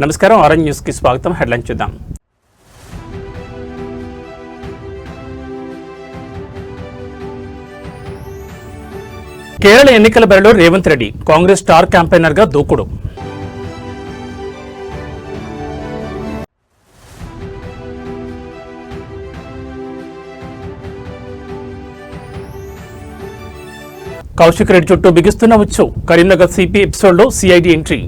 నమస్కారం, orange news కి స్వాగతం. హెడ్లైన్ చూద్దాం. కేరళ ఎన్నికల బరిలో రేవంత్ రెడ్డి కాంగ్రెస్ స్టార్ క్యాంపెయినర్ గా దూకుడు. కౌశిక్ రెడ్డి చుట్టూ బిగిస్తున్న ఉచ్చు. కరీంనగర్ సిపి ఎపిసోడ్లో సిఐడి ఎంట్రీ.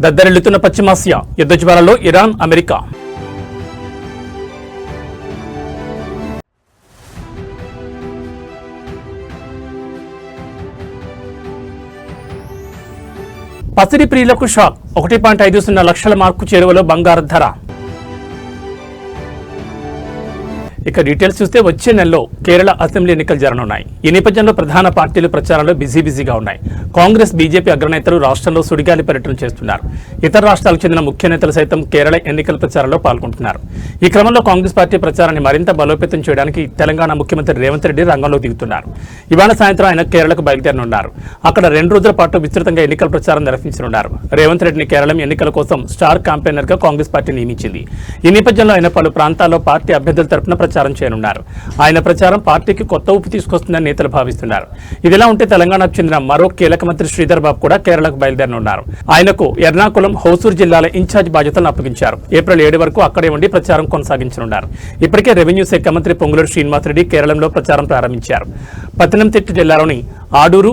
దద్దరిల్లుతున్న పశ్చిమాసియా. యుద్ధ జ్వాలలో ఇరాన్, అమెరికా. పసిడి ప్రియులకు షాక్. 1.50 లక్షల మార్కు చేరువలో బంగారు ధర. ఇక డీటెయిల్స్ చూస్తే వచ్చే నెలలో కేరళ అసెంబ్లీ ఎన్నికలు జరగనున్నాయి. ఈ నేపథ్యంలో ప్రధాన పార్టీలు ప్రచారంలో బిజీగా ఉన్నాయి. కాంగ్రెస్, బీజేపీ అగ్రనేతలు రాష్ట్రంలో సుడిగాలి పర్యటన చేస్తున్నారు. ఇతర రాష్ట్రాలకు చెందిన ముఖ్య నేతలు సైతం కేరళ ఎన్నికల ప్రచారంలో పాల్గొంటున్నారు. ఈ క్రమంలో కాంగ్రెస్ పార్టీ ప్రచారాన్ని మరింత బలోపేతం చేయడానికి తెలంగాణ ముఖ్యమంత్రి రేవంత్ రెడ్డి రంగంలో దిగుతున్నారు. ఇవాళ సాయంత్రం ఆయన కేరళకు బయలుదేరనున్నారు. అక్కడ 2 రోజుల పాటు విస్తృతంగా ఎన్నికల ప్రచారం నిర్వహించనున్నారు. రేవంత్ రెడ్డిని కేరళ ఎన్నికల కోసం స్టార్ క్యాంపెయినర్ గా కాంగ్రెస్ పార్టీ నియమించింది. ఈ నేపథ్యంలో ఆయన పలు ప్రాంతాల్లో పార్టీ అభ్యర్థుల తరపున ప్రచారం చేయనున్నారు. ఆయన ప్రచారం పార్టీకి కొత్త ఊపు తీసుకొస్తుందని నేతలు భావిస్తున్నారు. ఇదిలా ఉంటే తెలంగాణకు చెందిన మరో కీలక మంత్రి శ్రీధర్ బాబు కూడా కేరళకు బయలుదేరనున్నారు. ఆయనకు ఎర్నాకుళం, హోసూర్ జిల్లాల ఇన్ఛార్జ్ బాధ్యతలను అప్పగించారు. ఏప్రిల్ 7 వరకు అక్కడే ఉండి ప్రచారం కొనసాగించనున్నారు. ఇప్పటికే రెవెన్యూ శాఖ మంత్రి పొంగులేటి శ్రీనివాసరెడ్డి కేరళంలో ప్రచారం ప్రారంభించారు. పత్తనంతిట్ట జిల్లాలోని ఆడూరు,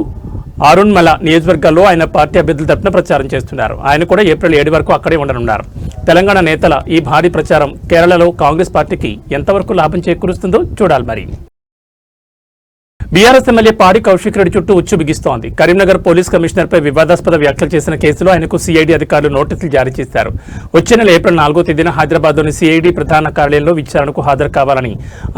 ఆరుణ్మల నియోజకవర్గాల్లో ఆయన పార్టీ అభ్యర్థుల తరపున ప్రచారం చేస్తున్నారు. ఆయన కూడా ఏప్రిల్ 7 వరకు అక్కడే ఉండనున్నారు. తెలంగాణ నేతల ఈ భారీ ప్రచారం కేరళలో కాంగ్రెస్ పార్టీకి ఎంతవరకు లాభం చేకూరుస్తుందో చూడాలి. మరి బీఆర్ఎస్ ఎమ్మెల్యే పాడి కౌశిక్ రెడ్డి చుట్టూ ఉచ్చు బిగిస్తోంది. కరీంనగర్ పోలీస్ కమిషనర్పై వివాదాస్పద వ్యాఖ్యలు చేసిన కేసులో ఆయనకు సిఐడి అధికారులు నోటీసులు జారీ చేశారు. వచ్చే నెల ఏప్రిల్ 4వ తేదీన హైదరాబాద్లోని సిఐడి ప్రధాన కార్యాలయంలో విచారణకు హాజరు కావాలని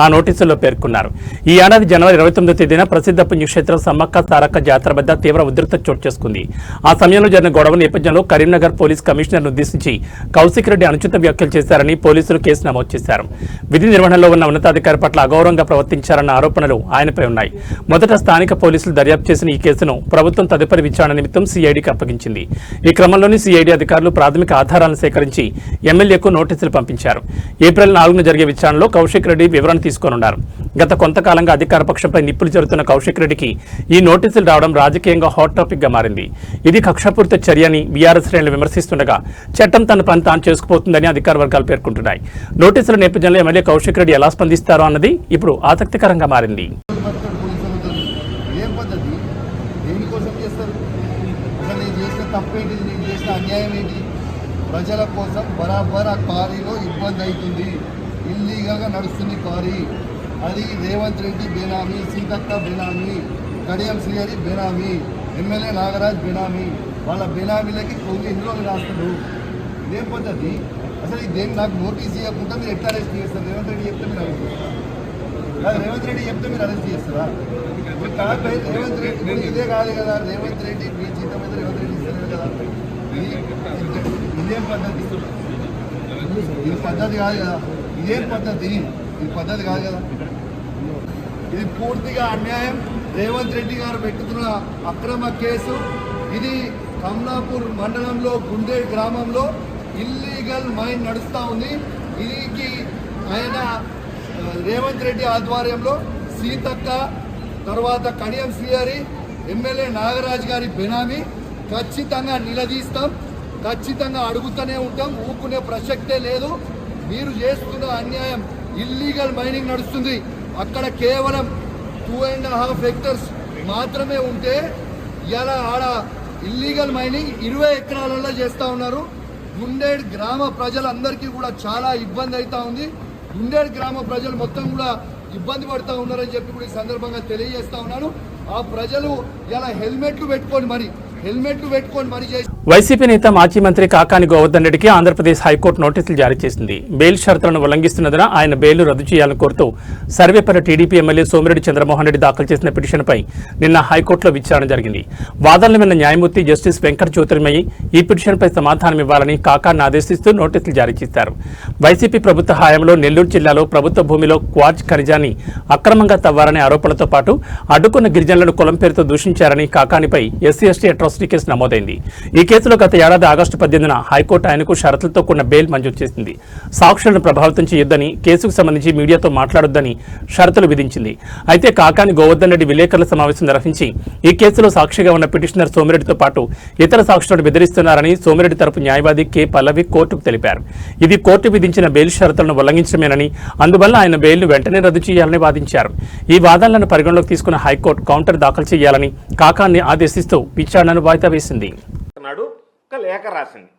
ఆ నోటీసుల్లో పేర్కొన్నారు. ఈ ఏడాది జనవరి 29వ తేదీన ప్రసిద్ధ పుణ్యక్షేత్రం సమ్మక్క సారక్క జాతర వద్ద తీవ్ర ఉద్రిక్తత చోటు చేసుకుంది. ఆ సమయంలో జరిగిన గొడవ నేపథ్యంలో కరీంనగర్ పోలీస్ కమిషనర్ను ఉద్దేశించి కౌశిక్ రెడ్డి అనుచిత వ్యాఖ్యలు చేశారని పోలీసులు కేసు నమోదు చేశారు. విధి నిర్వహణలో ఉన్న ఉన్నతాధికారి పట్ల అగౌరవంగా ప్రవర్తించారన్న ఆరోపణలు ఆయనపై ఉన్నాయి. మొదట స్థానిక పోలీసులు దర్యాప్తు చేసిన ఈ కేసును ప్రభుత్వం తదుపరి విచారణ నిమిత్తం సిఐడికి అప్పగించింది. ఈ క్రమంలోని సిఐడి అధికారులు ప్రాథమిక ఆధారాలను సేకరించి ఎమ్మెల్యేకు నోటీసులు పంపించారు. ఏప్రిల్ 4న జరిగే విచారణలో కౌశిక్ రెడ్డి వివరణ తీసుకోనున్నారు. గత కొంతకాలంగా అధికార పక్షంపై నిప్పులు జరుగుతున్న కౌశిక్ రెడ్డికి ఈ నోటీసులు రావడం రాజకీయంగా హాట్ టాపిక్ గా మారింది. ఇది కక్షపూరిత చర్యని బీఆర్ఎస్ శ్రేణులు విమర్శిస్తుండగా చట్టం తన పని తాను చేసుకుపోతుందని అధికార వర్గాలు పేర్కొంటున్నాయి. నోటీసుల నేపథ్యంలో ఎమ్మెల్యే కౌశిక్ రెడ్డి ఎలా స్పందిస్తారో అన్నది ఇప్పుడు ఆసక్తికరంగా మారింది. తప్పేంటి, నేను చేసిన అన్యాయం ఏంటి? ప్రజల కోసం బరాబర్ ఆ క్వారీలో ఇబ్బంది అవుతుంది. ఇల్లీగల్గా నడుస్తుంది క్వారీ. అది రేవంత్ రెడ్డి బేనామీ, సీతక్క బేనామీ, కడియం శ్రీహరి బేనామీ, ఎమ్మెల్యే నాగరాజ్ బేనామీ. వాళ్ళ బేనామీలకి కొన్ని ఇందులో రాస్తున్నారు. ఇదేం పద్ధతి? అసలు ఇదేం నాకు నోటీస్ ఇవ్వకుండా మీరు ఎట్లా అరెస్ట్ చేస్తారు? రేవంత్ రెడ్డి చెప్తే మీరు అరెస్ట్ చేస్తారా? రేవంత్ రెడ్డి చెప్తే మీరు అరెస్ట్ చేస్తారా? రేవంత్ రెడ్డి ఇదే కాదు కదా. రేవంత్ రెడ్డి మీ జీతం మీద రేవంత్ రెడ్డి ఇస్తలేదు కదా. ఇదేం పద్ధతి? ఇది పద్ధతి కాదు కదా. ఇదేం పద్ధతి? ఇది పద్ధతి కాదు కదా. ఇది పూర్తిగా అన్యాయం. రేవంత్ రెడ్డి గారు పెట్టుతున్న అక్రమ కేసు ఇది. కమలాపూర్ మండలంలో గుండేడ్ గ్రామంలో ఇల్లీగల్ మైన్ నడుస్తూ ఉంది. ఇది ఆయన రేవంత్ రెడ్డి ఆధ్వర్యంలో సీతక్క, తర్వాత కడియం శ్రీహరి, ఎమ్మెల్యే నాగరాజ్ గారి బెనామీ. ఖచ్చితంగా నిలదీస్తాం, ఖచ్చితంగా అడుగుతూనే ఉంటాం. ఊరుకునే ప్రసక్తే లేదు. మీరు చేస్తున్న అన్యాయం. ఇల్లీగల్ మైనింగ్ నడుస్తుంది అక్కడ. కేవలం 2.5 హెక్టర్స్ మాత్రమే ఉంటే ఇలా ఆడ ఇల్లీగల్ మైనింగ్ 20 ఎకరాలలో చేస్తూ ఉన్నారు. గుండేడ్ గ్రామ ప్రజలందరికీ కూడా చాలా ఇబ్బంది అవుతూ ఉంది. గుండేడ్ గ్రామ ప్రజలు మొత్తం కూడా ఇబ్బంది పడుతూ ఉన్నారని చెప్పి కూడా ఈ సందర్భంగా తెలియజేస్తా ఉన్నాను. ఆ ప్రజలు ఇలా హెల్మెట్లు పెట్టుకొని మరి వైసీపీ నేత మాజీ మంత్రి కాకాని గోవర్ధన్ రెడ్డికి ఆంధ్రప్రదేశ్ హైకోర్టు నోటీసులు జారీ చేసింది. బెయిల్ షరతులను ఉల్లంఘిస్తున్నందున ఆయన బెయిల్ రద్దు చేయాలని కోరుతూ సర్వేపల్లి టీడీపీ ఎమ్మెల్యే సోమిరెడ్డి చంద్రమోహన్ రెడ్డి దాఖలు చేసిన పిటిషన్పై నిన్న హైకోర్టులో విచారణ జరిగింది. వాదనలు విన్న న్యాయమూర్తి జస్టిస్ వెంకట జ్యోతిర్మయి ఈ పిటిషన్పై సమాధానం ఇవ్వాలని కాకాన్ని ఆదేశిస్తూ నోటీసులు జారీ చేశారు. వైసీపీ ప్రభుత్వ హయాంలో నెల్లూరు జిల్లాలో ప్రభుత్వ భూమిలో క్వార్జ్ ఖనిజాన్ని అక్రమంగా తవ్వారనే ఆరోపణలతో పాటు అడ్డుకున్న గిరిజనులను కులం పేరుతో దూషించారని కాకానిపై ఎస్సీ/ఎస్టీ అట్రాసిటీ కేసు నమోదైంది. ఈ కేసులో గత ఏడాది ఆగస్టు 18న హైకోర్టు ఆయనకు షరతులతో కూడిన బెయిల్ మంజూరు చేసింది. సాక్షులను ప్రభావితం చేయొద్దని, కేసుకు సంబంధించి మీడియాతో మాట్లాడొద్దని షరతులు విధించింది. అయితే కాకాని గోవర్ధన్ రెడ్డి విలేకరుల సమావేశం నిర్వహించి ఈ కేసులో సాక్షిగా ఉన్న పిటిషనర్ సోమిరెడ్డితో పాటు ఇతర సాక్షులను బెదిరిస్తున్నారని సోమిరెడ్డి తరపు న్యాయవాది కె పల్లవి కోర్టుకు తెలిపారు. ఇది కోర్టు విధించిన బెయిల్ షరతులను ఉల్లంఘించడమేనని, అందువల్ల ఆయన బెయిల్ను వెంటనే రద్దు చేయాలని వాదించారు. ఈ వాదనలను పరిగణలోకి తీసుకున్న హైకోర్టు కౌంటర్ దాఖలు చేయాలని కాకాన్ని ఆదేశిస్తూ విచారణను వాయిదా వేసింది. ఒక లేఖ రాసింది.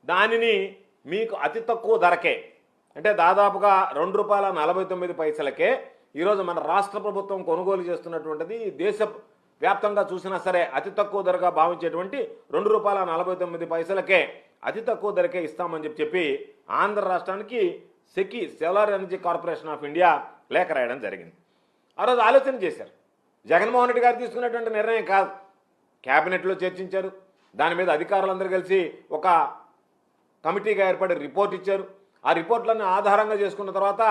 దానిని మీకు అతి తక్కువ ధరకే, అంటే దాదాపుగా ₹2.49 ఈరోజు మన రాష్ట్ర ప్రభుత్వం కొనుగోలు చేస్తున్నటువంటిది, దేశ వ్యాప్తంగా చూసినా సరే అతి తక్కువ ధరగా భావించేటువంటి ₹2.49 అతి తక్కువ ధరకే ఇస్తామని చెప్పి ఆంధ్ర రాష్ట్రానికి సెకి solar energy corporation of India లేఖ రాయడం జరిగింది. ఆ రోజు ఆలోచన చేశారు. జగన్మోహన్ రెడ్డి గారు తీసుకున్నటువంటి నిర్ణయం కాదు, క్యాబినెట్లో చర్చించారు. దాని మీద అధికారులందరూ కలిసి ఒక కమిటీగా ఏర్పడి రిపోర్ట్ ఇచ్చారు. ఆ రిపోర్ట్లను ఆధారంగా చేసుకున్న తర్వాత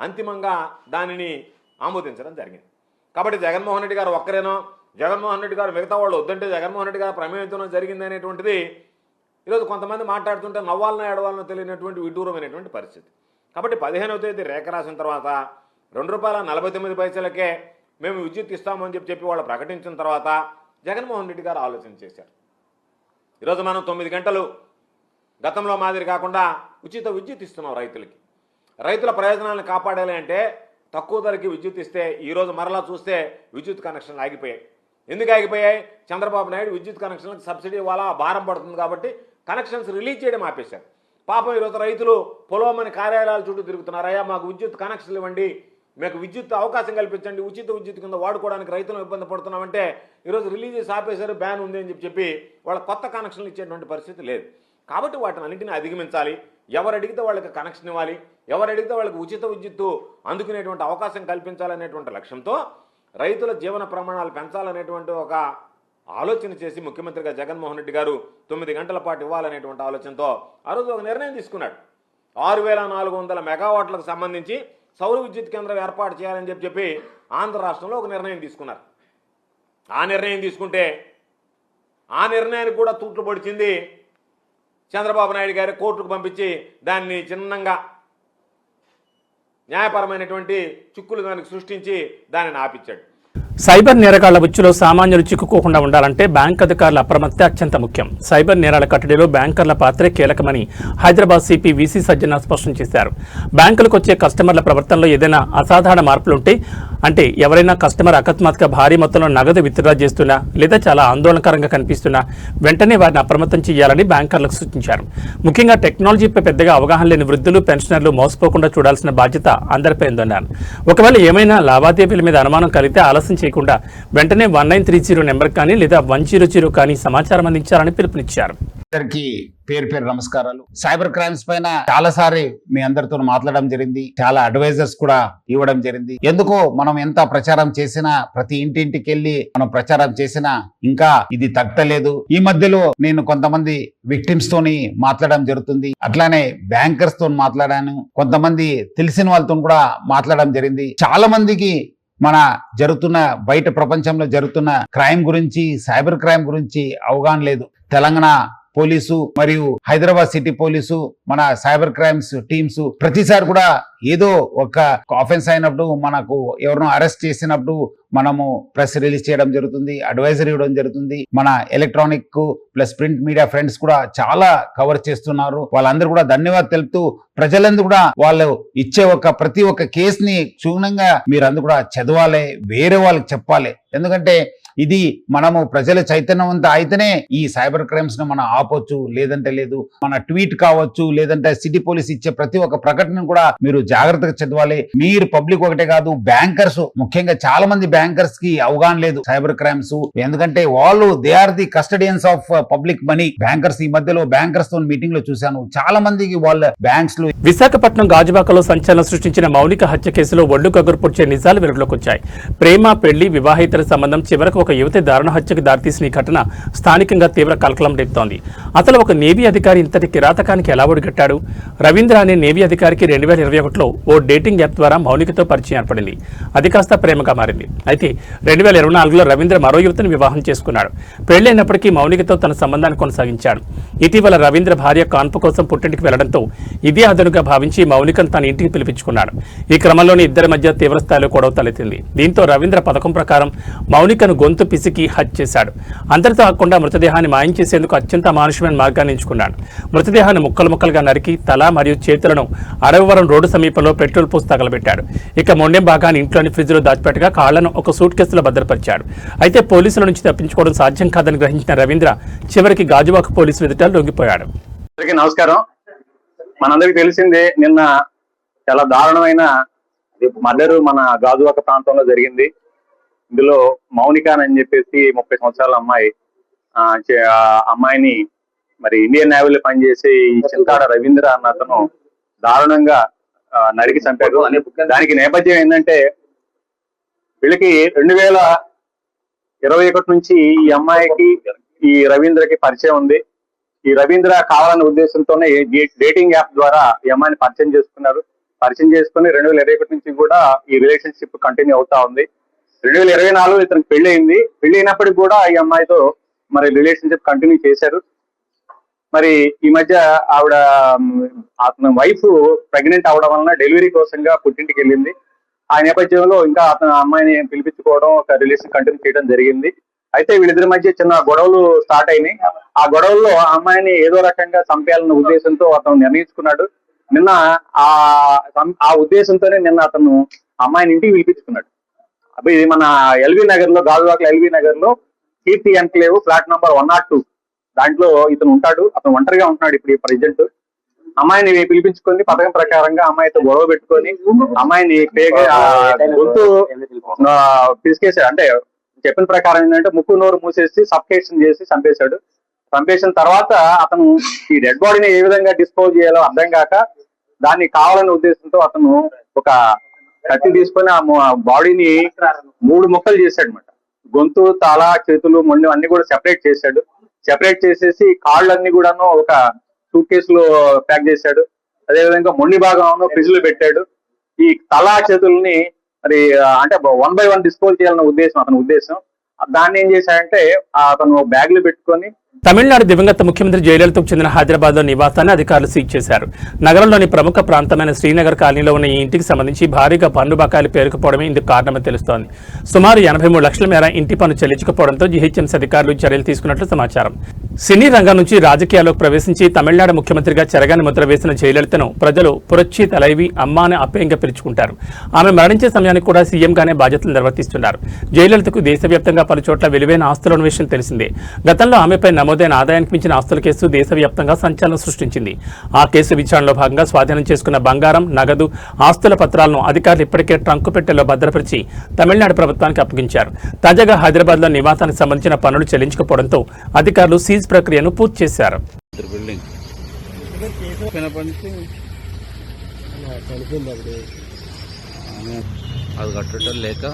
అంతిమంగా దానిని ఆమోదించడం జరిగింది. కాబట్టి జగన్మోహన్ రెడ్డి గారు ఒక్కరేనో, జగన్మోహన్ రెడ్డి గారు మిగతా వాళ్ళు వద్దంటే జగన్మోహన్ రెడ్డి గారు ప్రమేయంతో జరిగింది అనేటువంటిది ఈరోజు కొంతమంది మాట్లాడుతుంటే నవ్వాలనో ఏడవాలనో తెలియనటువంటి విడ్డూరమైనటువంటి పరిస్థితి. కాబట్టి 15వ తేదీ రేఖ రాసిన తర్వాత ₹2.49 మేము విద్యుత్ ఇస్తామని చెప్పి వాళ్ళు ప్రకటించిన తర్వాత జగన్మోహన్ రెడ్డి గారు ఆలోచన చేశారు. ఈరోజు మనం 9 గంటలు గతంలో మాదిరి కాకుండా ఉచిత విద్యుత్ ఇస్తున్నాం రైతులకి. రైతుల ప్రయోజనాలను కాపాడాలి అంటే తక్కువ ధరకి విద్యుత్ ఇస్తే ఈరోజు మరలా చూస్తే విద్యుత్ కనెక్షన్లు ఆగిపోయాయి. ఎందుకు ఆగిపోయాయి? చంద్రబాబు నాయుడు విద్యుత్ కనెక్షన్లకు సబ్సిడీ ఇవ్వాలా, భారం పడుతుంది కాబట్టి కనెక్షన్స్ రిలీజ్ చేయడం ఆపేశారు. పాపం ఈరోజు రైతులు పొలమని కార్యాలయాల చుట్టూ తిరుగుతున్నారు. అయ్యా మాకు విద్యుత్ కనెక్షన్లు ఇవ్వండి, మీకు విద్యుత్ అవకాశం కల్పించండి, ఉచిత విద్యుత్ కింద వాడుకోవడానికి రైతులు ఇబ్బంది పడుతున్నామంటే ఈరోజు రిలీజ్ చేసి ఆపేశారు, బ్యాన్ ఉంది అని చెప్పి వాళ్ళ కొత్త కనెక్షన్లు ఇచ్చేటువంటి పరిస్థితి లేదు. కాబట్టి వాటిని అన్నింటినీ అధిగమించాలి. ఎవరు అడిగితే వాళ్ళకి కనెక్షన్ ఇవ్వాలి, ఎవరు అడిగితే వాళ్ళకి ఉచిత విద్యుత్తు అందుకునేటువంటి అవకాశం కల్పించాలనేటువంటి లక్ష్యంతో రైతుల జీవన ప్రమాణాలు పెంచాలనేటువంటి ఒక ఆలోచన చేసి ముఖ్యమంత్రిగా జగన్మోహన్ రెడ్డి గారు 9 గంటల పాటు ఇవ్వాలనేటువంటి ఆలోచనతో ఆ రోజు ఒక నిర్ణయం తీసుకున్నాడు. 6400 మెగావాట్లకు సంబంధించి సౌర విద్యుత్ కేంద్రం ఏర్పాటు చేయాలని చెప్పి ఆంధ్ర రాష్ట్రంలో ఒక నిర్ణయం తీసుకున్నారు. ఆ నిర్ణయం తీసుకుంటే ఆ నిర్ణయానికి కూడా తూట్లు పొడిచింది చంద్రబాబు నాయుడు గారి కోర్టుకు పంపించి దాన్ని చిన్నంగా న్యాయపరమైనటువంటి చిక్కులు దానికి సృష్టించి దానిని ఆపించాడు. సైబర్ నేరగాళ్ల ఉచ్చులో సామాన్యులు చిక్కుకోకుండా ఉండాలంటే బ్యాంక్ అధికారుల అప్రమత్తే అత్యంత ముఖ్యం. సైబర్ నేరాల కట్టడిలో బ్యాంకర్ల పాత్రే కీలకమని హైదరాబాద్ సిపి విసి సజ్జన స్పష్టం చేశారు. బ్యాంకులకు వచ్చే కస్టమర్ల ప్రవర్తనలో ఏదైనా అసాధారణ మార్పులుంటే, అంటే ఎవరైనా కస్టమర్ అకస్మాత్తుగా భారీ మొత్తంలో నగదు విత్డ్రా చేస్తున్నా లేదా చాలా ఆందోళనకరంగా కనిపిస్తున్నా వెంటనే వారిని అప్రమత్తం చేయాలని బ్యాంకర్లకు సూచించారు. ముఖ్యంగా టెక్నాలజీపై పెద్దగా అవగాహన లేని వృద్ధులు, పెన్షనర్లు మోసపోకుండా చూడాల్సిన బాధ్యత అందరిపై ఉందన్నారు. ఒకవేళ ఏమైనా లావాదేవీల మీద అనుమానం కలిగితే ఆలస్యం చేయకుండా వెంటనే 1930 నెంబర్ కానీ లేదా 100 కానీ సమాచారం అందించాలని పిలుపునిచ్చారు. అందరికీ పేరు పేరు నమస్కారాలు. సైబర్ క్రైమ్స్ పైన చాలాసారి మీ అందరితో మాట్లాడడం జరిగింది, చాలా అడ్వైజర్స్ కూడా ఇవ్వడం జరిగింది. ఎందుకో మనం ఎంత ప్రచారం చేసినా, ప్రతి ఇంటింటికి వెళ్ళి మనం ప్రచారం చేసినా ఇంకా ఇది తగ్గలేదు. ఈ మధ్యలో నేను కొంతమంది విక్టిమ్స్ తోని మాట్లాడడం జరుగుతుంది, అట్లానే బ్యాంకర్స్ తో మాట్లాడాను, కొంతమంది తెలిసిన వాళ్ళతో కూడా మాట్లాడడం జరిగింది. చాలా మందికి మన జరుగుతున్న బయట ప్రపంచంలో జరుగుతున్న క్రైమ్ గురించి, సైబర్ క్రైమ్ గురించి అవగాహన లేదు. తెలంగాణ పోలీసు మరియు హైదరాబాద్ సిటీ పోలీసు, మన సైబర్ క్రైమ్స్ టీమ్స్ ప్రతిసారి కూడా ఏదో ఒక ఆఫెన్స్ అయినప్పుడు, మనకు ఎవరినో అరెస్ట్ చేసినప్పుడు మనము ప్రెస్ రిలీజ్ చేయడం జరుగుతుంది, అడ్వైజరీ ఇవ్వడం జరుగుతుంది. మన electronic plus print media friends కూడా చాలా కవర్ చేస్తున్నారు. వాళ్ళందరూ కూడా ధన్యవాదాలు తెలుపుతూ ప్రజలందరూ కూడా వాళ్ళు ఇచ్చే ప్రతి ఒక్క కేసుని క్షుణ్ణంగా మీరందరూ కూడా చదవాలి, వేరే వాళ్ళకి చెప్పాలి. ఎందుకంటే ఇది మనము ప్రజల చైతన్యవంతం అయితేనే ఈ సైబర్ క్రైమ్స్ ను మనం ఆపొచ్చు, లేదంటే లేదు. మన ట్వీట్ కావచ్చు, లేదంటే సిటీ పోలీస్ ఇచ్చే ప్రతి ఒక్క ప్రకటన కూడా మీరు జాగ్రత్తగా చదవాలి. మీరు పబ్లిక్ ఒకటే కాదు, బ్యాంకర్స్, ముఖ్యంగా చాలా మంది బ్యాంకర్స్ కి అవగాహన లేదు సైబర్ క్రైమ్స్. ఎందుకంటే వాళ్ళు they are the custodians of public money. Bankers ఈ మధ్యలో బ్యాంకర్స్ తో మీటింగ్ లో చూశాను, చాలా మందికి వాళ్ళ బ్యాంక్స్ లో. విశాఖపట్నం గాజువాకలో సంచలనం సృష్టించిన మౌనిక హత్య కేసులో ఒళ్ళు కగురు పొడిచే నిజాలు వెలుగులోకి వచ్చాయి. ప్రేమ, పెళ్లి, వివాహేతర సంబంధం చివరకు ఒక యువతి దారుణ హత్యకు దారితీసిన ఈ ఘటన స్థానికంగా తీవ్ర కలకలం రేపుతోంది. అసలు ఒక నేవీ అధికారి ఇంతటి కిరాతకానికి ఎలా ఒడిగట్టాడు? రవీంద్ర అనే నేవీ అధికారికి 2021లో ఓ డేటింగ్ యాప్ ద్వారా మౌనికతో పరిచయం ఏర్పడింది. అది కాస్త ప్రేమగా మారింది. అయితే 2024లో రవీంద్ర మరో యువతిని వివాహం చేసుకున్నాడు. పెళ్లైనప్పటికీ మౌనికతో తన సంబంధాన్ని కొనసాగించాడు. ఇటీవల రవీంద్ర భార్య కాన్పు కోసం పుట్టింటికి వెళ్లడంతో ఇదే అదనుగా భావించి మౌనికను తన ఇంటికి పిలిపించుకున్నాడు. ఈ క్రమంలోనే ఇద్దరి మధ్య తీవ్రస్థాయిలో గొడవ తలెత్తింది. దీంతో రవీంద్ర పథకం ప్రకారం మౌనికను గొంతు పిసికి హత్య చేశాడు. అంతటితో కాకుండా మృతదేహాన్ని మాయం చేసేందుకు అత్యంత అమానుషమైన మార్గాన్ని ఎంచుకున్నాడు. మృతదేహాన్ని ముక్కలు ముక్కలుగా నరికి తల మరియు చేతులను అడవివరం రోడ్డు సమీపంలో పెట్రోల్ పోసి తగలబెట్టాడు. ఇక మొండెం భాగాన్ని ఇంట్లోని ఫ్రిడ్జ్లో దాచిపెట్టగా కాళ్లను ఒక సూట్ కేసులో భద్రపరిచాడు. అయితే పోలీసుల నుంచి తప్పించుకోవడం సాధ్యం కాదని గ్రహించిన రవీంద్ర చివరికి గాజువాక పోలీసుల ఎదుట లొంగిపోయాడు. నమస్కారం. మనందరికి తెలిసిందే, నిన్న చాలా దారుణమైన మర్డర్ మన గాజువాక ప్రాంతంలో జరిగింది. ఇందులో మౌనిక అని చెప్పేసి 30 సంవత్సరాల అమ్మాయిని మరి ఇండియన్ నేవీలో పనిచేసి ఈ చింతాడ రవీంద్ర అన్న అతను దారుణంగా నరికి చంపాడు. దానికి నేపథ్యం ఏంటంటే, వీళ్ళకి 2021 నుంచి ఈ అమ్మాయికి ఈ రవీంద్రకి పరిచయం ఉంది. ఈ రవీంద్ర కావాలనే ఉద్దేశంతోనే డేటింగ్ యాప్ ద్వారా ఈ అమ్మాయిని పరిచయం చేసుకున్నారు. పరిచయం చేసుకుని 2021 నుంచి కూడా ఈ రిలేషన్షిప్ కంటిన్యూ అవుతా ఉంది. 2024 ఇతనికి పెళ్లి అయింది. పెళ్లి అయినప్పటికీ కూడా ఈ అమ్మాయితో మరి రిలేషన్షిప్ కంటిన్యూ చేశారు. మరి ఈ మధ్య ఆవిడ అతని వైఫ్ ప్రెగ్నెంట్ అవడం వలన డెలివరీ కోసంగా పుట్టింటికి వెళ్ళింది. ఆ నేపథ్యంలో ఇంకా అతను అమ్మాయిని పిలిపించుకోవడం, ఒక రిలేషన్ కంటిన్యూ చేయడం జరిగింది. అయితే వీళ్ళిద్దరి మధ్య చిన్న గొడవలు స్టార్ట్ అయినాయి. ఆ గొడవల్లో ఆ అమ్మాయిని ఏదో రకంగా చంపేయాలన్న ఉద్దేశంతో అతను నిర్ణయించుకున్నాడు. నిన్న ఆ ఉద్దేశంతోనే నిన్న అతను అమ్మాయిని ఇంటికి పిలిపించుకున్నాడు. అప్పుడు ఇది మన ఎల్బీ నగర్ లో, గాజువాకలో ఎల్బీ నగర్ లో కీర్తి ఎన్క్లేవ్ ఫ్లాట్ నంబర్ 102 దాంట్లో ఇతను ఉంటాడు. అతను ఒంటరిగా ఉంటున్నాడు ఇప్పుడు ప్రెజెంట్. అమ్మాయిని పిలిపించుకొని పథకం ప్రకారంగా అమ్మాయితో గొడవ పెట్టుకొని అమ్మాయిని గొంతు పిసికేసాడు. అంటే చెప్పిన ప్రకారం ఏంటంటే ముక్కు నోరు మూసేసి సఫకేషన్ చేసి చంపేశాడు. చంపేసిన తర్వాత అతను ఈ డెడ్ బాడీని ఏ విధంగా డిస్పోజ్ చేయాలో అర్థం కాక దాన్ని కావాలనే ఉద్దేశంతో అతను ఒక కత్తి తీసుకొని ఆ బాడీని 3 ముక్కలు చేశాడు అనమాట. గొంతు, తల, చేతులు, మొండి అన్ని కూడా సెపరేట్ చేశాడు. సెపరేట్ చేసేసి కాళ్ళన్నీ కూడాను ఒక సూట్ కేసులో ప్యాక్ చేశాడు. అదేవిధంగా మొండి భాగం ఫ్రిడ్జ్ లో పెట్టాడు. ఈ తల, చేతుల్ని మరి అంటే 1 by 1 డిస్పోజ్ చేయాలన్న ఉద్దేశం అతని ఉద్దేశం. దాన్ని ఏం చేశాడంటే అతను బ్యాగ్ లో పెట్టుకొని తమిళనాడు దివంగత ముఖ్యమంత్రి జయలలితకు చెందిన హైదరాబాద్ లో నివాసాన్ని అధికారులు సీజ్ చేశారు. నగరంలోని ప్రముఖ ప్రాంతమైన శ్రీనగర్ కాలనీలో ఉన్న ఈ ఇంటికి సంబంధించి భారీగా పన్ను బకాయిలు పేరుకుపోవడమే ఇందుకు కారణమని తెలుస్తోంది. సుమారు 83 లక్షల మేర ఇంటి పన్ను చెల్లించకపోవడంతో జీహెచ్ఎంసీ అధికారులు చర్యలు తీసుకున్నట్లు సమాచారం. సినీ రంగం నుంచి రాజకీయాల్లోకి ప్రవేశించి తమిళనాడు ముఖ్యమంత్రిగా చెరగాని ముద్ర వేసిన జయలలితను ప్రజలు పురచ్చి తలైవి అమ్మ అని అప్యాయంగా పిలుచుకుంటారు. ఆమె మరణించే సమయానికి కూడా సీఎంగానే బాధ్యతలు నిర్వర్తిస్తున్నారు. జయలలితకు దేశవ్యాప్తంగా పలుచోట్ల విలువైన ఆస్తులు ఉన్న విషయం తెలిసిందే. గతంలో ఆమెపై నమోదైన ఆదాయానికి మించిన ఆస్తుల కేసు దేశవ్యాప్తంగా సంచలనం సృష్టించింది. ఆ కేసు విచారణలో భాగంగా స్వాధీనం చేసుకున్న బంగారం, నగదు, ఆస్తుల పత్రాలను అధికారులు ఇప్పటికే ట్రంకు పెట్టెలో భద్రపరిచి తమిళనాడు ప్రభుత్వానికి అప్పగించారు. తాజాగా హైదరాబాద్లో నివాసానికి సంబంధించిన పన్నులు చెల్లించకపోవడంతో అధికారులు సీజ్ ప్రక్రియను పూర్తి చేశారు. అది కట్టడం లేక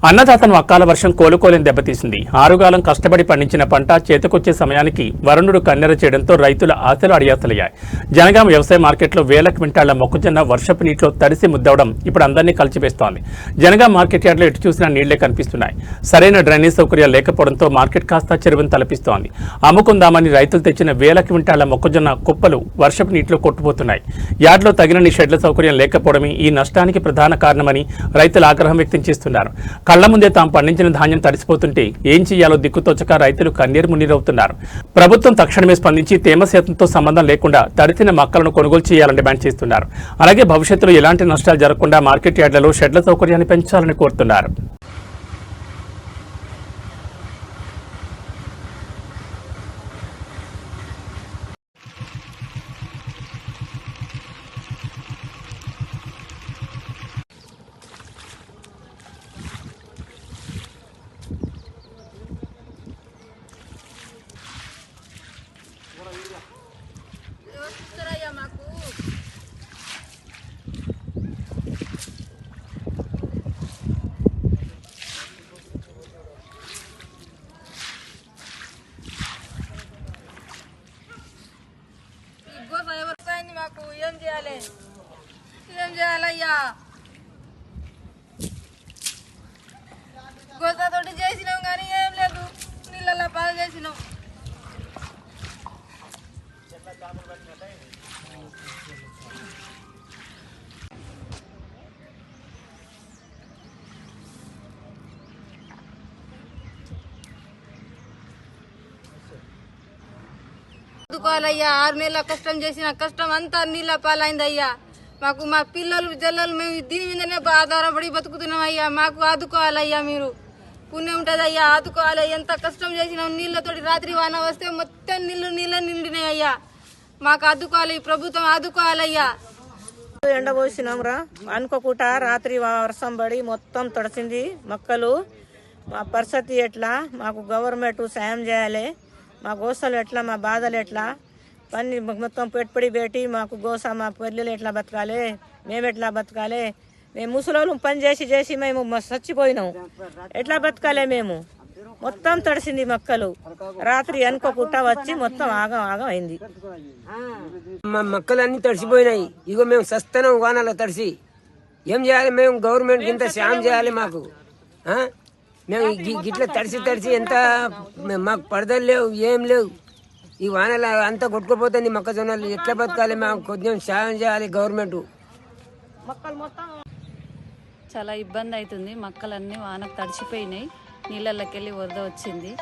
అన్నదాతను అకాల వర్షం కోలుకోలేని దెబ్బతీసింది. ఆరుగాలం కష్టపడి పండించిన పంట చేతికొచ్చే సమయానికి వరుణుడు కన్నెర చేయడంతో రైతుల ఆశలు అడియాసలయ్యాయి. జనగామ వ్యవసాయ మార్కెట్లో వేల క్వింటాళ్ల మొక్కజొన్న వర్షపు నీటిలో తడిసి ముద్దవడం ఇప్పుడు అందరినీ కలిచివేస్తోంది. జనగామ మార్కెట్ యార్డ్లో ఎటు చూసినా నీళ్లే కనిపిస్తున్నాయి. సరైన డ్రైనేజ్ సౌకర్యాలు లేకపోవడంతో మార్కెట్ కాస్త చెరువును తలపిస్తోంది. అమ్ముకుందామని రైతులు తెచ్చిన వేల క్వింటాళ్ల మొక్కజొన్న కుప్పలు వర్షపు నీటిలో కొట్టుపోతున్నాయి. యార్డ్లో తగినన్ని షెడ్ల సౌకర్యం లేకపోవడమే ఈ నష్టానికి ప్రధాన కారణమని రైతులు ఆగ్రహం వ్యక్తం చేస్తున్నారు. కళ్ల ముందే తాము పండించిన ధాన్యం తడిసిపోతుంటే ఏం చేయాలో దిక్కుతోచక రైతులు కన్నీరు మున్నీరవుతున్నారు. ప్రభుత్వం తక్షణమే స్పందించి తేమ శాతంతో సంబంధం లేకుండా తడిసిన మొక్కలను కొనుగోలు చేయాలని డిమాండ్ చేస్తున్నారు. అలాగే భవిష్యత్తులో ఎలాంటి నష్టాలు జరగకుండా మార్కెట్ యార్డులలో షెడ్ల సౌకర్యాన్ని పెంచాలని కోరుతున్నారు. మాకు ఏం చేయాలయ్యా? గోసాతోటి చేసినాం కానీ ఏం లేదు, నీళ్ళల్లో పాలు చేసినాం. ఆదుకోవాలయ్యా, 6 నెలల కష్టం చేసిన కష్టం అంతా నీళ్ళ పాలైందయ్యా. మాకు మా పిల్లలు జల్లలు మేము దీని మీదనే ఆధారపడి బతుకుతున్నాం అయ్యా. మాకు ఆదుకోవాలయ్యా, మీరు పుణ్యం ఉంటుందయ్యా, ఆదుకోవాలి. ఎంత కష్టం చేసినాం, నీళ్ళతోటి రాత్రి వాన వస్తే మొత్తం నీళ్ళు నిండినాయి అయ్యా. మాకు ఆదుకోవాలి, ప్రభుత్వం ఆదుకోవాలయ్యా. ఎండబోసినాం రా, అనుకోకుండా రాత్రి వర్షం పడి మొత్తం తడిసింది మొక్కలు. మా పరిస్థితి ఎట్లా? మాకు గవర్నమెంట్ సాయం చేయాలి. మా గోసలు ఎట్లా, మా బాధలు ఎట్లా, పని మొత్తం పెట్టుబడి పెట్టి మాకు గోస మా పిల్లలు ఎట్లా బతకాలి, మేము ఎట్లా బతకాలి? మేము ముసలోళ్ళు పని చేసి మేము చచ్చిపోయినాం, ఎట్లా బతకాలి? మేము మొత్తం తడిసింది మొక్కలు. రాత్రి అనుకోకుండా వచ్చి మొత్తం ఆగం అయింది. మా మొక్కలు అన్ని తడిసిపోయినాయి. ఇగో మేము సస్తనం వానలో తడిసి ఏం చేయాలి? మేము గవర్నమెంట్ ఇంత సాయం చేయాలి మాకు. మేము గిట్ల తడిసి ఎంత మాకు పడదలు లేవు, ఏం లేవు. ఈ వానలు అంతా కొట్టుకుపోతుంది మొక్కజొన్నలు, ఎట్లా బతకాలి? మాకు కొంచెం సాయం చేయాలి గవర్నమెంట్. చాలా ఇబ్బంది అవుతుంది, మొక్కలన్నీ వానకు తడిచిపోయినాయి, నీళ్ళకి వెళ్ళి వరద వచ్చింది.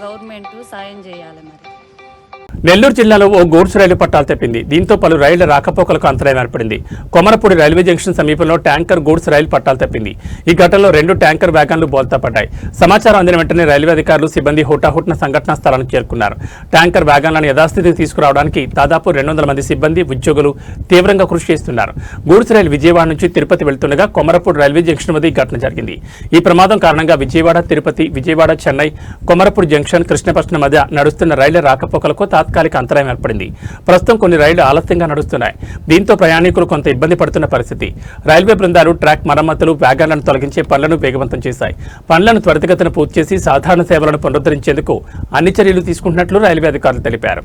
గవర్నమెంట్ సాయం చేయాలి. మరి నెల్లూరు జిల్లాలో ఓ గూడ్స్ రైలు పట్టాలు తప్పింది. దీంతో పలు రైళ్ల రాకపోకలకు అంతరాయం ఏర్పడింది. కొమరపూడి రైల్వే జంక్షన్ సమీపంలో ట్యాంకర్ గూడ్స్ రైలు పట్టాలు తప్పింది. ఈ ఘటనలో 2 ట్యాంకర్ వ్యాగన్లు బోల్తా పడ్డాయి. సమాచారం అందిన వెంటనే రైల్వే అధికారులు సిబ్బంది హుటాహుటిన సంఘటనా స్థలానికి చేరుకున్నారు. ట్యాంకర్ వ్యాగన్లను యథాస్థితికి తీసుకురావడానికి దాదాపు 200 మంది సిబ్బంది, ఉద్యోగులు తీవ్రంగా కృషి చేస్తున్నారు. గూడ్స్ రైలు విజయవాడ నుంచి తిరుపతి వెళ్తుండగా కొమరపూడి రైల్వే జంక్షన్ వద్ద ఈ ఘటన జరిగింది. ఈ ప్రమాదం కారణంగా విజయవాడ, తిరుపతి, విజయవాడ, చెన్నై, కొమరపూడి జంక్షన్, కృష్ణపట్నం మధ్య నడుస్తున్న రైళ్ల రాకపోకలకు తాత్కాలిక అంతరాయం ఏర్పడింది. ప్రస్తుతం కొన్ని రైళ్లు ఆలస్యంగా నడుస్తున్నాయి. దీంతో ప్రయాణికులు కొంత ఇబ్బంది పడుతున్న పరిస్థితి. రైల్వే బృందాలు ట్రాక్ మరమ్మతులు, వ్యాగన్లను తొలగించే పనులను వేగవంతం చేశాయి. పనులను త్వరితగతిన పూర్తి చేసి సాధారణ సేవలను పునరుద్ధరించేందుకు అన్ని చర్యలు తీసుకుంటున్నట్లు రైల్వే అధికారులు తెలిపారు.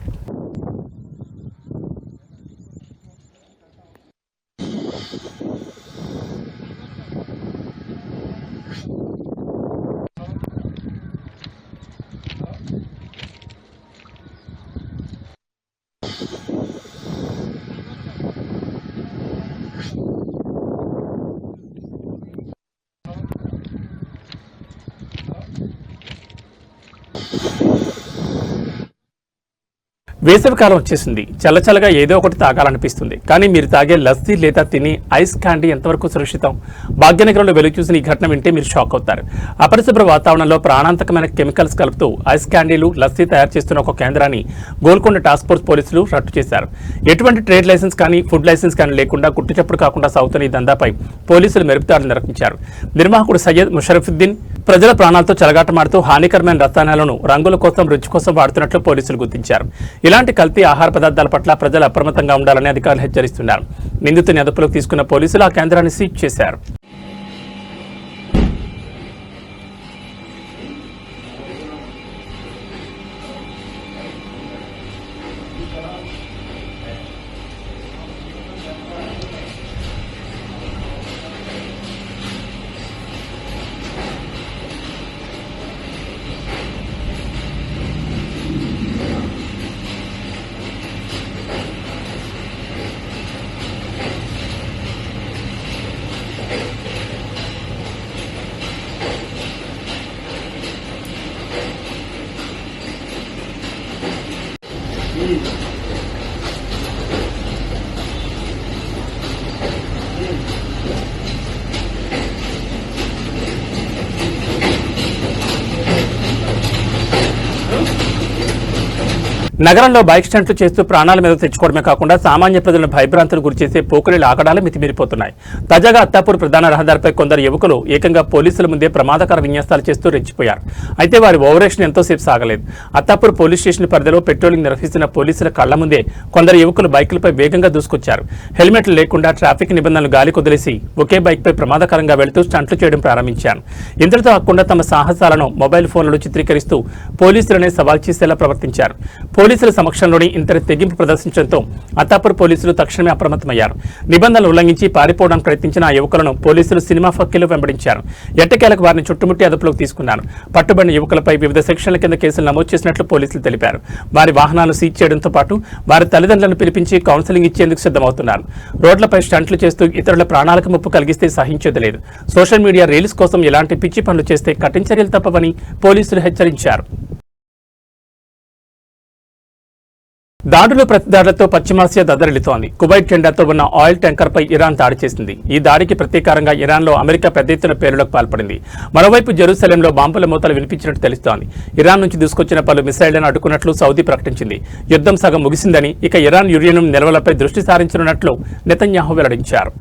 వేసవికాలం వచ్చేసింది. చల్లచల్లగా ఏదో ఒకటి తాగాలనిపిస్తుంది. కానీ మీరు తాగే లస్సీ లేదా తిని ఐస్ క్యాండీ ఎంతవరకు సురక్షితం? భాగ్యనగరంలో వెలుగు చూసిన ఈ ఘటన వింటే మీరు షాక్ అవుతారు. అపరిశుభ్ర వాతావరణంలో ప్రాణాంతకమైన కెమికల్స్ కలుపుతూ ఐస్ క్యాండీలు, లస్సీ తయారు చేస్తున్న ఒక కేంద్రాన్ని గోల్కొండ టాస్క్ ఫోర్స్ పోలీసులు రట్టు చేశారు. ఎటువంటి ట్రేడ్ లైసెన్స్ కానీ, ఫుడ్ లైసెన్స్ కానీ లేకుండా గుట్టుచప్పుడు కాకుండా సాగుతున్న ఈ దందాపై పోలీసులు మెరుపుదాడులు నిర్వహించారు. నిర్వాహకుడు సయ్యద్ ముషరఫుద్దీన్ ప్రజల ప్రాణాలతో చెలగాటమాడుతూ హానికరమైన రసాయనాలను రంగుల కోసం, రుచి కోసం వాడుతున్నట్లు పోలీసులు గుర్తించారు. ఇలాంటి కల్తీ ఆహార పదార్థాల పట్ల ప్రజలు అప్రమత్తంగా ఉండాలని అధికారులు హెచ్చరిస్తున్నారు. నిందితుని అదుపులోకి తీసుకున్న పోలీసులు ఆ కేంద్రాన్ని సీజ్ చేశారు. నగరంలో బైక్ స్టంట్లు చేస్తూ ప్రాణాల మీద తెచ్చుకోవడమే కాకుండా సామాన్య ప్రజలను భయభ్రాంతులు గురిచేసే పోకిరీల ఆకడాలు మితిమీరిపోతున్నాయి. తాజాగా అత్తాపూర్ ప్రధాన రహదారిపై కొందరు యువకులు ఏకంగా పోలీసుల ముందే ప్రమాదకర విన్యాసాలు చేస్తూ రెచ్చిపోయారు. అయితే వారి ఓవరేషన్ ఎంతోసేపు సాగలేదు. అత్తాపూర్ పోలీస్ స్టేషన్ పరిధిలో పెట్రోలింగ్ నిర్వహిస్తున్న పోలీసుల కళ్ల ముందే కొందరు యువకులు బైకులపై వేగంగా దూసుకొచ్చారు. హెల్మెట్లు లేకుండా ట్రాఫిక్ నిబంధనలు గాలి కొదిలేసి ఒకే బైక్పై ప్రమాదకరంగా వెళుతూ స్టంట్లు చేయడం ప్రారంభించారు. ఇంతటితో కాకుండా తమ సాహసాలను మొబైల్ ఫోన్లలో చిత్రీకరిస్తూ పోలీసులనే సవాల్ చేసేలా ప్రవర్తించారు. పోలీసుల సమక్షంలోని ఇంతటి తెగింపు ప్రదర్శించడంతో అత్తాపూర్ పోలీసులు తక్షణమే అప్రమత్తమయ్యారు. నిబంధనలు ఉల్లంఘించి పారిపోవడానికి ప్రయత్నించిన ఆ యువకులను పోలీసులు సినిమా ఫక్కీలు వెంబడించారు. ఎట్టకేలకు వారిని చుట్టుముట్టి అదుపులోకి తీసుకున్నారు. పట్టుబడిన యువకులపై వివిధ సెక్షన్ల కింద కేసులు నమోదు చేసినట్లు పోలీసులు తెలిపారు. వారి వాహనాలు సీజ్ చేయడంతో పాటు వారి తల్లిదండ్రులను పిలిపించి కౌన్సిలింగ్ ఇచ్చేందుకు సిద్ధమవుతున్నారు. రోడ్లపై స్టంట్లు చేస్తూ ఇతరుల ప్రాణాలకు ముప్పు కలిగిస్తే సహించేది లేదు. సోషల్ మీడియా రీల్స్ కోసం ఇలాంటి పిచ్చి పనులు చేస్తే కఠిన చర్యలు తప్పవని పోలీసులు హెచ్చరించారు. దాడులు ప్రతిదాడులతో పశ్చిమాసియా దద్దరిల్లుతోంది. కువైట్ జెండాతో ఉన్న ఆయిల్ ట్యాంకర్పై ఇరాన్ దాడి చేసింది. ఈ దాడికి ప్రతీకారంగా ఇరాన్లో అమెరికా పెద్ద ఎత్తున పేలులకు పాల్పడింది. మరోవైపు జెరూసలేంలో బాంబుల మూతలు వినిపించినట్టు తెలుస్తోంది. ఇరాన్ నుంచి దూసుకొచ్చిన పలు మిసైళ్లను అడ్డుకున్నట్లు సౌదీ ప్రకటించింది. యుద్ధం సగం ముగిసిందని, ఇక ఇరాన్ యురేనియం నిల్వలపై దృష్టి సారించనున్నట్లు నెతన్యాహు వెల్లడించారు.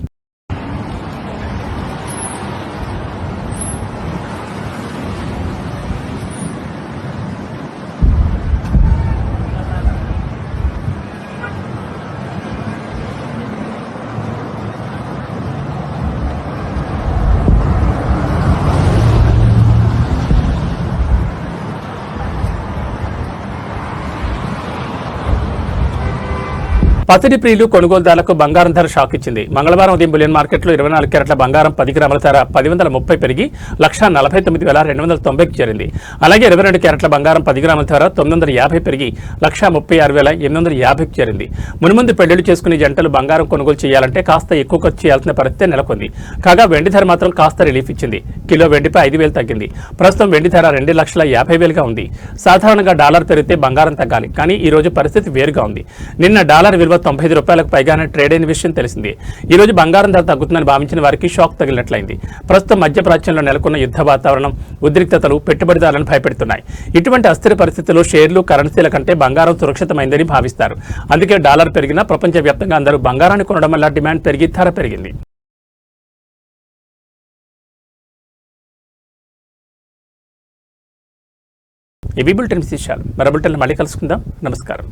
పసిడి ప్రియులు కొనుగోలుదారులకు బంగారం ధర షాక్ ఇచ్చింది. మంగళవారం ఉదయం బులియన్ మార్కెట్లో 24 క్యారెట్ల బంగారం 10 గ్రాముల ధర 1030 పెరిగి 1,49,290కి చేరింది. అలాగే 22 క్యారెట్ల బంగారం 10 గ్రాముల ధర 950 పెరిగి 136,850కి చేరింది. మున్ముందు పెళ్లిళ్లు చేసుకునే జంటలు బంగారం కొనుగోలు చేయాలంటే కాస్త ఎక్కువ ఖర్చు చేయాల్సిన పరిస్థితి నెలకొంది. కాగా వెండి ధర మాత్రం కాస్త రిలీఫ్ ఇచ్చింది. కిలో వెండిపై 5,000 తగ్గింది. ప్రస్తుతం వెండి ధర 2,50,000గా ఉంది. సాధారణంగా డాలర్ పెరిగితే బంగారం తగ్గాలి, కానీ ఈ రోజు పరిస్థితి వేరుగా ఉంది. నిన్న డాలర్ విలువ 95 రూపాయలకు పైగానే ట్రేడ్ అయిన విషయం తెలిసింది. ఈ రోజు బంగారం ధర తగ్గుతుందని భావించిన వారికి షాక్ తగిలినట్లయింది. ప్రస్తుతం మధ్యప్రాచ్యంలో నెలకొన్న యుద్ధ వాతావరణం, ఉద్రిక్తతలు పెట్టుబడిదారులను భయపెడుతున్నాయి. ఇటువంటి అస్థిర పరిస్థితుల్లో షేర్లు, కరెన్సీల కంటే బంగారం సురక్షితమైందని భావిస్తారు. అందుకే డాలర్ పెరిగినా ప్రపంచవ్యాప్తంగా అందరూ బంగారాన్ని కొనడం వల్ల డిమాండ్ పెరిగి ధర పెరిగింది. ఇవి బులెటిన్ విశేషాలు. మరో బులెటిన్లో మళ్ళీ కలుసుకుందాం. నమస్కారం.